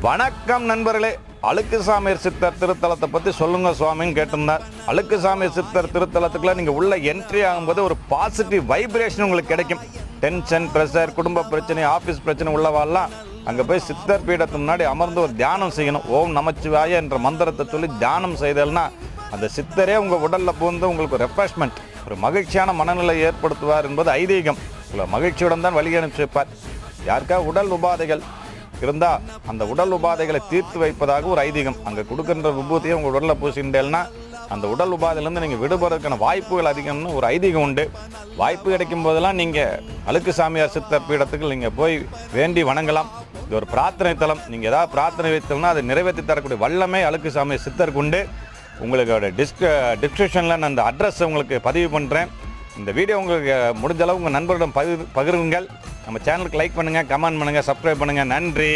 வணக்கம் நண்பர்களே, அழுக்குசாமியார் சித்தர் திருத்தலத்தை பற்றி சொல்லுங்க சுவாமின்னு கேட்டிருந்தார். அழுக்குசாமியார் சித்தர் திருத்தலத்துக்குள்ள நீங்கள் உள்ள என்ட்ரி ஆகும்போது ஒரு பாசிட்டிவ் வைப்ரேஷன் உங்களுக்கு கிடைக்கும். டென்ஷன், ப்ரெஷர், குடும்ப பிரச்சனை, ஆஃபீஸ் பிரச்சனை உள்ளவாலாம் அங்கே போய் சித்தர் பீடத்துக்கு முன்னாடி அமர்ந்து ஒரு தியானம் செய்யணும். ஓம் நமச்சிவாய என்ற மந்திரத்தை சொல்லி தியானம் செய்தல்னா அந்த சித்தரே உங்கள் உடலில் புகுந்து உங்களுக்கு ஒரு ரெஃப்ரெஷ்மெண்ட், ஒரு மகிழ்ச்சியான மனநிலை ஏற்படுத்துவார் என்பது ஐதீகம். உங்களை மகிழ்ச்சியுடன் தான் வழி அனுப்பி வைப்பார். யாருக்கா உடல் உபாதைகள் இருந்தால் அந்த உடல் உபாதைகளை தீர்த்து வைப்பதாக ஒரு ஐதீகம். அங்கே கொடுக்கின்ற விபூதியை உங்கள் உடலில் பூசிண்டேல்னா அந்த உடல் உபாதையிலேருந்து நீங்கள் விடுபடுறதுக்கான வாய்ப்புகள் அதிகம்னு ஒரு ஐதீகம் உண்டு. வாய்ப்பு கிடைக்கும் போதெல்லாம் நீங்கள் அழுக்குசாமியார் சித்தர் பீடத்துக்கு நீங்கள் போய் வேண்டி வணங்கலாம். இது ஒரு பிரார்த்தனை தலம். நீங்கள் ஏதாவது பிரார்த்தனை வைத்தோம்னா அதை நிறைவேற்றி தரக்கூடிய வல்லமை அழுக்குசாமியார் சித்தருக்கு உண்டு. உங்களுக்கு டிஸ்கிரிப்ஷனில் நான் அந்த அட்ரஸ் உங்களுக்கு பதிவு பண்ணுறேன். இந்த வீடியோ உங்களுக்கு முடிஞ்ச அளவு உங்கள் நண்பர்களிடம் பகிருங்கள். நம்ம சேனலுக்கு லைக் பண்ணுங்கள், கமெண்ட் பண்ணுங்கள், சப்ஸ்கிரைப் பண்ணுங்கள். நன்றி.